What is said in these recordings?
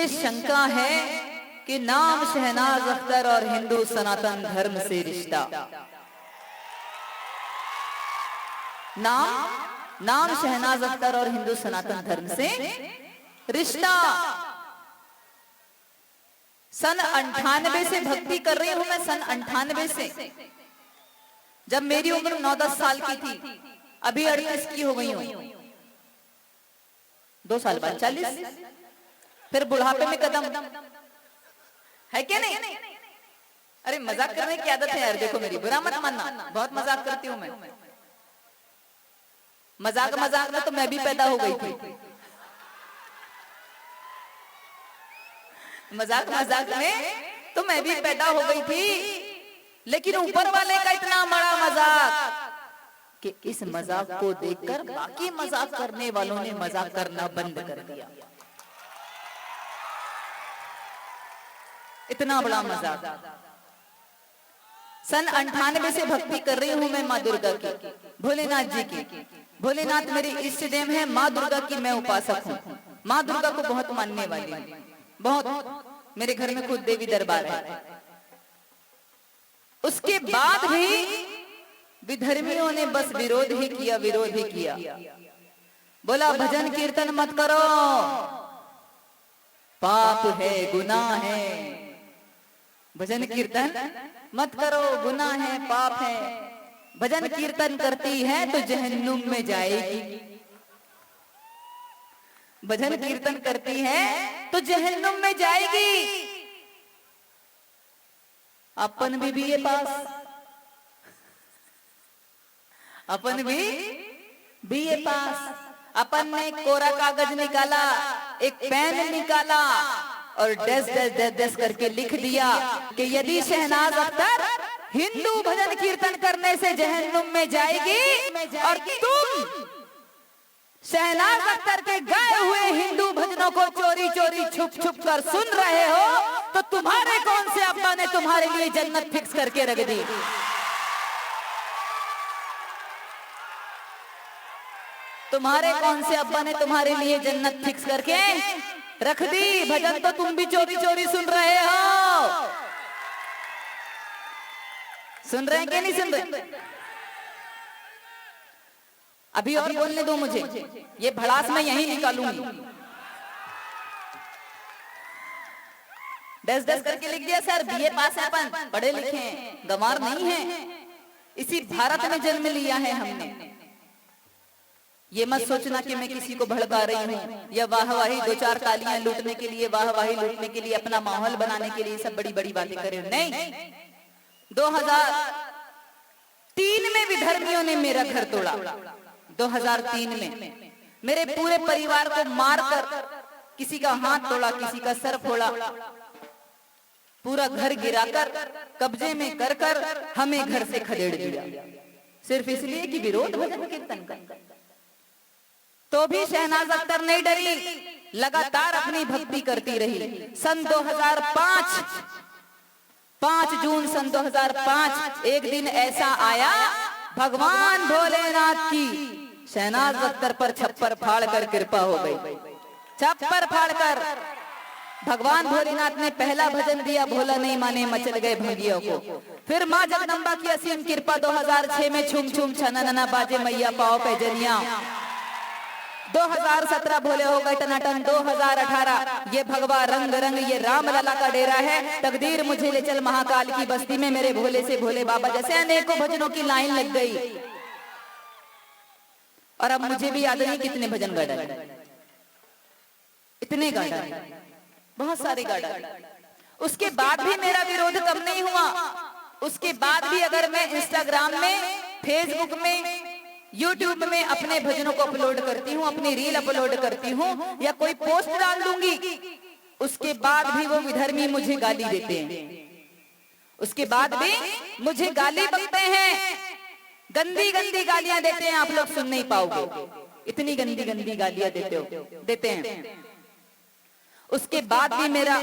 मुझे शंका है कि नाम शहनाज अख्तर और हिंदू सनातन धर्म से रिश्ता, नाम शहनाज अख्तर और हिंदू सनातन धर्म से रिश्ता। सन 98 से भक्ति कर रही हूं मैं, सन 98 से, जब मेरी उम्र 9-10 साल की थी, अभी 38 की हो गई हूं, 2 साल बाद 40, फिर बुढ़ापे में कदम है क्या नहीं? अरे मजाक करने की आदत है यार, देखो मेरी, बुरा मत मानना, बहुत मजाक करती हूं मैं। मजाक में तो मैं भी पैदा हो गई थी, मजाक में तो मैं भी पैदा हो गई थी, लेकिन ऊपर वाले का इतना बड़ा मजाक कि इस मजाक को देखकर बाकी मजाक करने वालों ने मजाक करना बंद कर दिया। इतना बड़ा मजाक। सन 98 से भक्ति कर रही हूं मैं माँ दुर्गा की, भोलेनाथ जी की। भोलेनाथ मेरे इष्ट देव हैं, माँ दुर्गा की मैं उपासक हूँ, माँ दुर्गा को बहुत मानने वाली हूँ, बहुत। मेरे घर में खुद देवी दरबार है। उसके बाद भी विधर्मियों ने बस विरोध ही किया। बोला भजन कीर्तन मत करो, पाप है, गुनाह है, भजन कीर्तन मत करो, गुनाह है, पाप है। भजन कीर्तन करती है तो जहन्नुम में जाएगी, भजन कीर्तन करती है तो जहन्नुम में जाएगी। अपन भी बीए पास, अपन भी बीए पास। अपन ने कोरा कागज निकाला, एक पेन निकाला और डस करके लिख दिया कि यदि शहनाज अख्तर हिंदू भजन कीर्तन करने से जहन्नुम में जाएगी और तुम शहनाज अख्तर के गाए हुए हिंदू भजनों को चोरी चोरी छुप छुप कर सुन रहे हो, तो तुम्हारे कौन से अब्बा ने तुम्हारे लिए जन्नत फिक्स करके रख दी? तुम्हारे कौन से अब्बा ने तुम्हारे लिए जन्नत फिक्स करके रख दी? भजन तो तुम भी चोरी चोरी सुन रहे हो। सुन रहे हैं कि नहीं सुन रहे? अभी और बोलने दो मुझे, ये भड़ास मैं यहीं निकालूंगी। दस करके लिख दिया सर, बीए पास है, अपन पढ़े लिखे हैं, गंवार नहीं है, इसी भारत में जन्म लिया है हमने। ये मत सोचना कि मैं किसी को भड़का रही हूँ या वाहवाही, 2-4 तालियां लूटने के लिए, वाहवाही लूटने के लिए, अपना माहौल बनाने के लिए सब बड़ी बड़ी बातें करे, नहीं। 2003 में विधर्मियों ने मेरा घर तोड़ा, 2003 में मेरे पूरे परिवार को मारकर किसी का हाथ तोड़ा, किसी का सर फोड़ा, पूरा घर गिराकर कब्जे में कर हमें घर से खदेड़ दिया, सिर्फ इसलिए कि विरोध भजन कीर्तन कर। तो भी शहनाज अख्तर नहीं डरी, लगातार अपनी भक्ति करती रही। सन 2005, 5 जून सन 2005 एक दिन ऐसा आया, भगवान भोलेनाथ की शहनाज अख्तर पर छप्पर फाड़ कर कृपा हो गई। छप्पर फाड़ कर भगवान भोलेनाथ ने पहला भजन दिया, भोला नहीं माने मचल गए भंगियों को। फिर माँ जगदम्बा की असीम कृपा 2006 में छुम छुम छनना बाजे मैया पाओ पे जनिया। 2017 भोले हो गए टनाटन। 2018 ये भगवा रंग रंग ये राम लला का डेरा है। तकदीर मुझे ले चल महाकाल की बस्ती में, मेरे भोले से भोले बाबा जैसे अनेकों भजनों की लाइन लग गई। और अब मुझे भी याद नहीं कितने भजन गा डाले, इतने गा डाले, बहुत सारे गा डाले। उसके बाद भी मेरा विरोध कम नहीं हुआ। उसके बाद भी अगर मैं इंस्टाग्राम में, फेसबुक में, यूट्यूब में अपने भजनों को अपलोड करती हूँ, अपनी रील अपलोड करती हूँ या कोई पोस्ट डाल दूंगी, उसके बाद भी वो विधर्मी मुझे गाली देते हैं। उसके बाद भी मुझे गाली बकते हैं, गंदी गंदी गालियां देते हैं। आप लोग सुन नहीं पाओगे, इतनी गंदी गंदी गालियां देते हैं। उसके बाद भी मेरा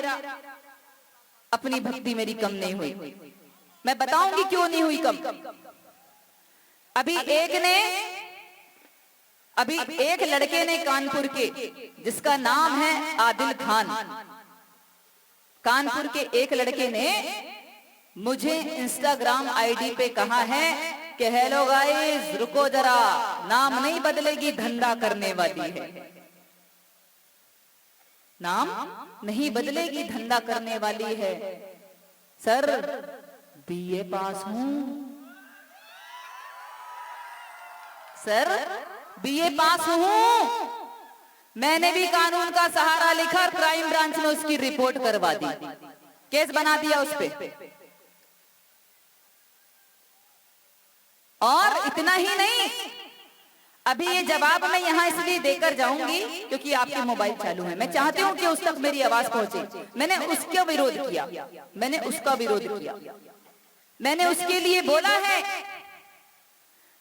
अपनी भक्ति मेरी कम नहीं हुई। मैं बताऊंगी क्यों नहीं हुई कम। अभी एक लड़के ने कानपुर के, जिसका नाम है आदिल खान, कानपुर के एक लड़के ने मुझे इंस्टाग्राम आईडी पे कहा है कि हेलो गाइस, रुको जरा, नाम नहीं बदलेगी, धंधा करने वाली है। नाम नहीं बदलेगी, धंधा करने वाली है। सर, बीए पास हूं सर, बीए पास हूं। मैंने भी कानून का सहारा लिखा और क्राइम ब्रांच ने उसकी रिपोर्ट करवा दी, केस बना दिया उस पे। और इतना ही नहीं, अभी ये जवाब मैं यहां इसलिए देकर जाऊंगी क्योंकि आपके मोबाइल चालू है। मैं चाहती हूं कि उस तक मेरी आवाज पहुंचे। मैंने उसका विरोध किया, मैंने उसका विरोध किया। मैंने उसके लिए बोला है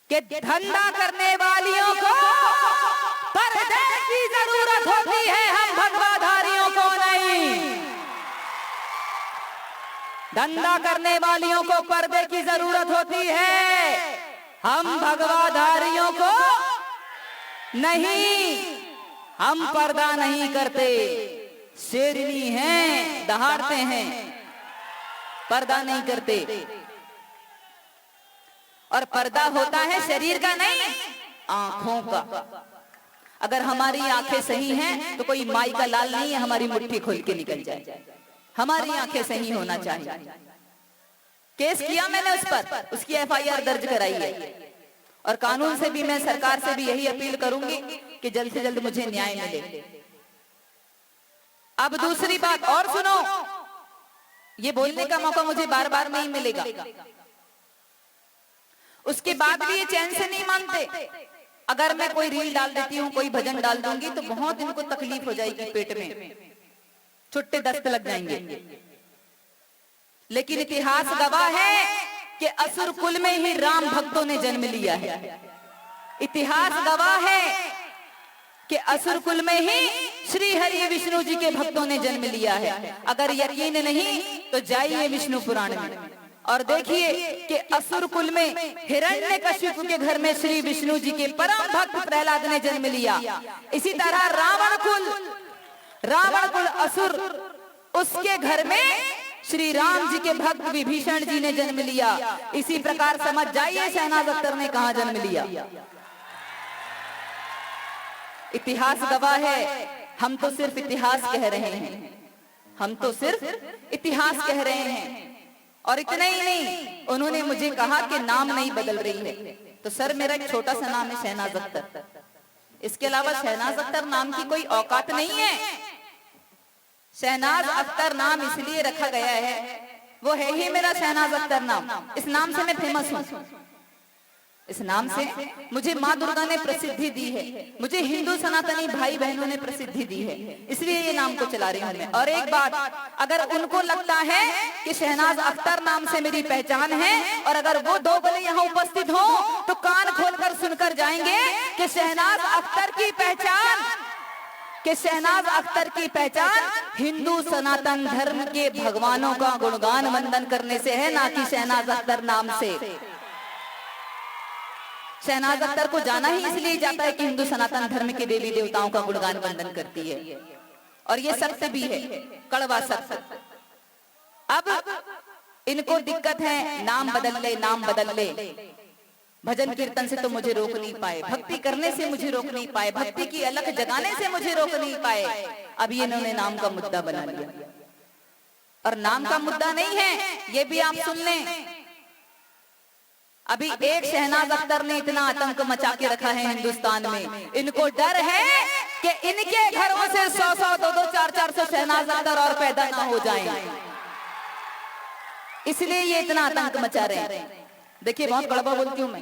कि धंधा करने वालियों को पर्दे की जरूरत होती है, हम भगवाधारियों को नहीं। धंधा करने वालियों को पर्दे की जरूरत होती है, हम भगवाधारियों को नहीं। हम पर्दा नहीं करते, शेरनी हैं, दहाड़ते हैं, पर्दा नहीं करते। और पर्दा होता है शरीर का नहीं, आंखों का। अगर हमारी आंखें सही हैं तो कोई माई का लाल नहीं है हमारी मुट्ठी खोल के निकल जाए। हमारी आंखें सही होना चाहिए। केस किया मैंने उस पर, उसकी एफआईआर दर्ज कराई है। और कानून से भी मैं, सरकार से भी यही अपील करूंगी कि जल्द से जल्द मुझे न्याय मिले। अब दूसरी बात और सुनो, ये बोलने का मौका मुझे बार बार नहीं मिलेगा। उसके बाद भी ये चैन से नहीं मानते। अगर मैं कोई रील डाल देती हूँ, कोई भजन डाल दूंगी तो बहुत इनको तकलीफ हो जाएगी, पेट में छुट्टे दस्त लग जाएंगे। लेकिन इतिहास गवाह है कि असुर कुल में ही राम भक्तों ने जन्म लिया है। इतिहास गवाह है कि असुर कुल में ही श्री हरि विष्णु जी के भक्तों ने जन्म लिया है। अगर यकीन नहीं तो जाइए विष्णु पुराण में और देखिए कि असुर कुल में हिरण्यकशिपु के घर में श्री विष्णु जी के परम भक्त प्रहलाद ने जन्म लिया। इसी तरह रावण कुल असुर, उसके घर में श्री राम जी के भक्त विभीषण जी ने जन्म लिया। इसी प्रकार समझ जाइए शहनाज अख्तर ने कहां जन्म लिया। इतिहास गवाह है। हम तो सिर्फ इतिहास कह रहे हैं, हम तो सिर्फ इतिहास कह रहे हैं। और इतना ही नहीं, उन्होंने मुझे कहा कि नाम नहीं बदल रही है। तो सर, मेरा एक छोटा सा नाम है शहनाज अख्तर। इसके अलावा शहनाज अख्तर नाम की कोई औकात नहीं है। शहनाज अख्तर नाम इसलिए रखा गया है, वो है ही मेरा शहनाज अख्तर नाम। इस नाम से मैं फेमस हूँ। इस नाम से मुझे माँ दुर्गा ने प्रसिद्धि दी है, मुझे हिंदू सनातनी भाई बहनों ने प्रसिद्धि दी है, इसलिए ये नाम को चला रही हूँ मैं। और एक बात, अगर उनको लगता है कि शहनाज अख्तर नाम से मेरी पहचान है और अगर वो दो बले यहाँ उपस्थित हो तो कान खोलकर सुनकर जाएंगे कि शहनाज अख्तर की पहचान हिंदू सनातन धर्म के भगवानों का गुणगान वंदन करने से है, ना कि शहनाज अख्तर नाम से। शहनाज अख्तर को जाना ही इसलिए जाता है कि हिंदू सनातन धर्म के देवी देवताओं का गुणगान वंदन करती है। और ये सत्य भी है, कड़वा सत्य। अब इनको दिक्कत है, नाम बदल ले। भजन कीर्तन से तो मुझे रोक नहीं पाए, भक्ति करने से मुझे रोक नहीं पाए, भक्ति की अलख जगाने से मुझे रोक नहीं पाए। अब ये इन्होंने नाम का मुद्दा बना लिया। और नाम का मुद्दा नहीं है, ये भी आप सुन लें। अभी एक शहनाज अख्तर ने इतना आतंक मचा के रखा है हिंदुस्तान में, इनको डर है कि इनके घरों से 100-100, 200, 400 शहनाज अख्तर और पैदा ना हो जाएं। इसलिए ये इतना आतंक मचा रहे हैं। देखिए, बहुत कड़वा बोलती हूँ मैं,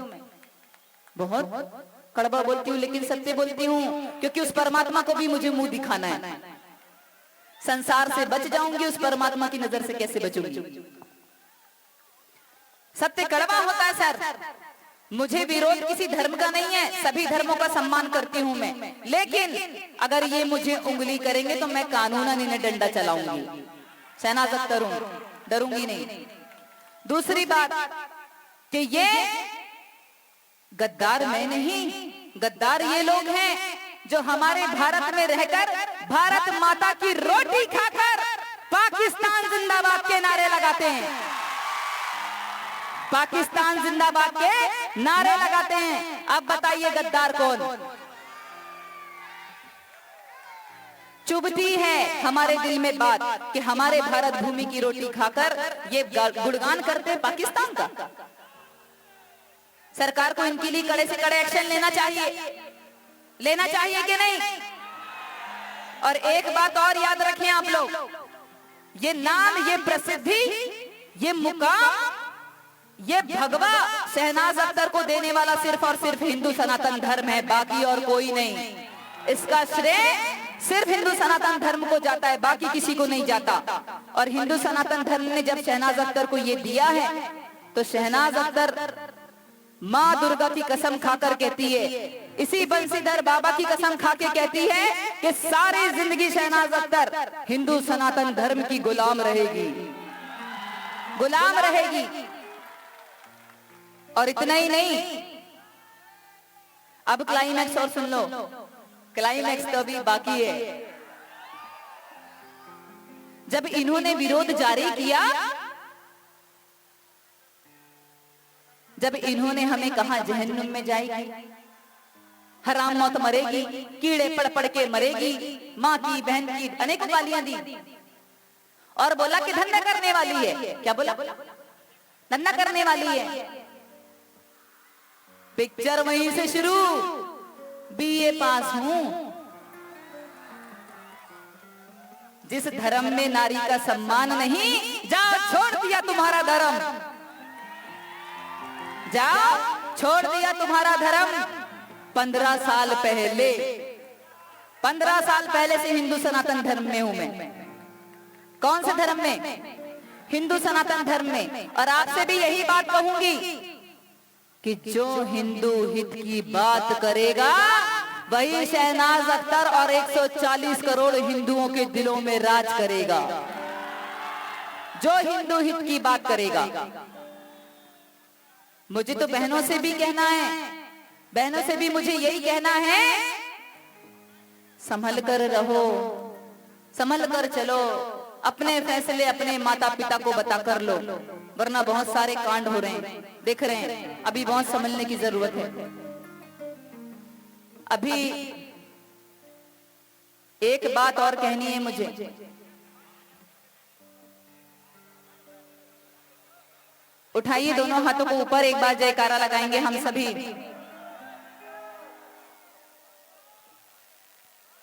बहुत कड़वा बोलती हूँ, लेकिन सत्य बोलती हूँ, क्योंकि उस परमात्मा को भी मुझे मुंह दिखाना है। संसार से बच जाऊंगी, उस परमात्मा की नजर से कैसे बचूंगी। सत्य कड़वा होता है सर। मुझे विरोध किसी धर्म का नहीं है, सभी धर्मों का सम्मान करती हूं मैं, लेकिन अगर ये मुझे उंगली करेंगे तो मैं कानूनन इन्हें डंडा चलाऊंगी। शहनाज अख्तर हूं, डरूंगी नहीं। दूसरी बात कि ये गद्दार मैं नहीं, गद्दार ये लोग हैं जो हमारे भारत में रहकर भारत माता की रोटी खाकर पाकिस्तान लगाते हैं, पाकिस्तान जिंदाबाद के नारे लगाते हैं। अब बताइए गद्दार कौन? चुभती है हमारे दिल में बात कि हमारे भारत भूमि की रोटी खाकर ये गुणगान करते पाकिस्तान का। सरकार को इनके लिए कड़े से कड़े एक्शन लेना चाहिए कि नहीं? और एक बात और याद रखें आप लोग, ये नाम, ये प्रसिद्धि, ये मुकाम, ये भगवा शहनाज अख्तर को देने वाला सिर्फ और सिर्फ हिंदू सनातन धर्म है, बाकी और कोई नहीं। इसका श्रेय सिर्फ हिंदू सनातन धर्म को जाता है, बाकी किसी को नहीं जाता। और हिंदू सनातन धर्म ने जब शहनाज अख्तर को ये दिया है तो शहनाज अख्तर माँ दुर्गा की कसम खाकर कहती है, इसी बंसीधर बाबा की कसम खाके कहती है कि सारी जिंदगी शहनाज अख्तर हिंदू सनातन धर्म की गुलाम रहेगी, गुलाम रहेगी। और इतना ही नहीं, अब क्लाइमैक्स और सुन लो, क्लाइमैक्स तो अभी बाकी है। जब इन्होंने विरोध जारी किया, जब इन्होंने हमें कहा जहन्नुम में जाएगी, हराम मौत मरेगी, कीड़े पड़ पड़ के मरेगी, माँ की बहन की अनेकों गालियां दी और बोला कि धंधा करने वाली है। क्या बोला? धंधा करने वाली है। पिक्चर वहीं से शुरू, बीए पास हूं। जिस धर्म में नारी का सम्मान नहीं, जाओ छोड़ दिया तुम्हारा धर्म, जाओ छोड़ दिया तुम्हारा धर्म। 15 साल पहले, 15 साल पहले से हिंदू सनातन धर्म में हूं मैं। कौन से धर्म में? हिंदू सनातन धर्म में। और आपसे भी यही बात कहूंगी कि जो हिंदू हित की बात करेगा वही शहनाज अख्तर और 140 करोड़ हिंदुओं के दिलों में राज करेगा। जो हिंदू हित की बात करेगा। मुझे तो बहनों से भी कहना है, बहनों से भी मुझे यही कहना है, संभल कर रहो, संभल कर चलो, अपने फैसले अपने माता पिता को बता कर लो, वरना बहुत सारे कांड हो रहे हैं, देख रहे हैं। अभी बहुत संभलने की जरूरत है। अभी एक बात और कहनी है मुझे। उठाइए दोनों हाथों को ऊपर, एक बार जयकारा लगाएंगे हम सभी।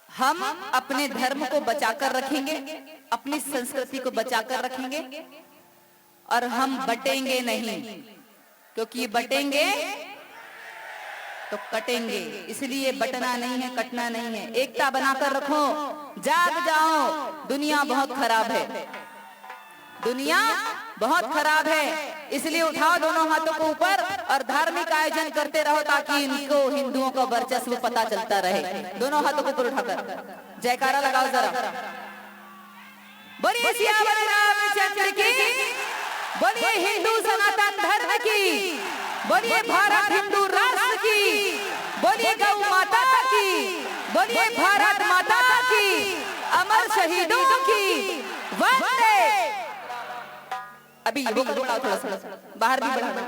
हम अपने धर्म को बचाकर रखेंगे, अपनी संस्कृति को बचाकर रखेंगे और हम बटेंगे नहीं, क्योंकि बटेंगे तो कटेंगे। इसलिए बटना नहीं है, कटना नहीं है, एकता बनाकर रखो। जाग जाओ, दुनिया बहुत खराब है, दुनिया बहुत खराब है। इसलिए उठाओ दोनों हाथों को ऊपर और धार्मिक आयोजन करते रहो ताकि इनको हिंदुओं का वर्चस्व पता चलता रहे। दोनों हाथों को ऊपर उठाकर जयकारा लगाओ जरा। बोलिए सियावर रामचंद्र की, बोलिए हिंदू सनातन धर्म की, बोलिए भारत हिंदू राष्ट्र की, बोलिए गौ माता की, बोलिए भारत माता की, अमर शहीदों की वंदे। अभी थोड़ा सा बाहर भी बढ़ा।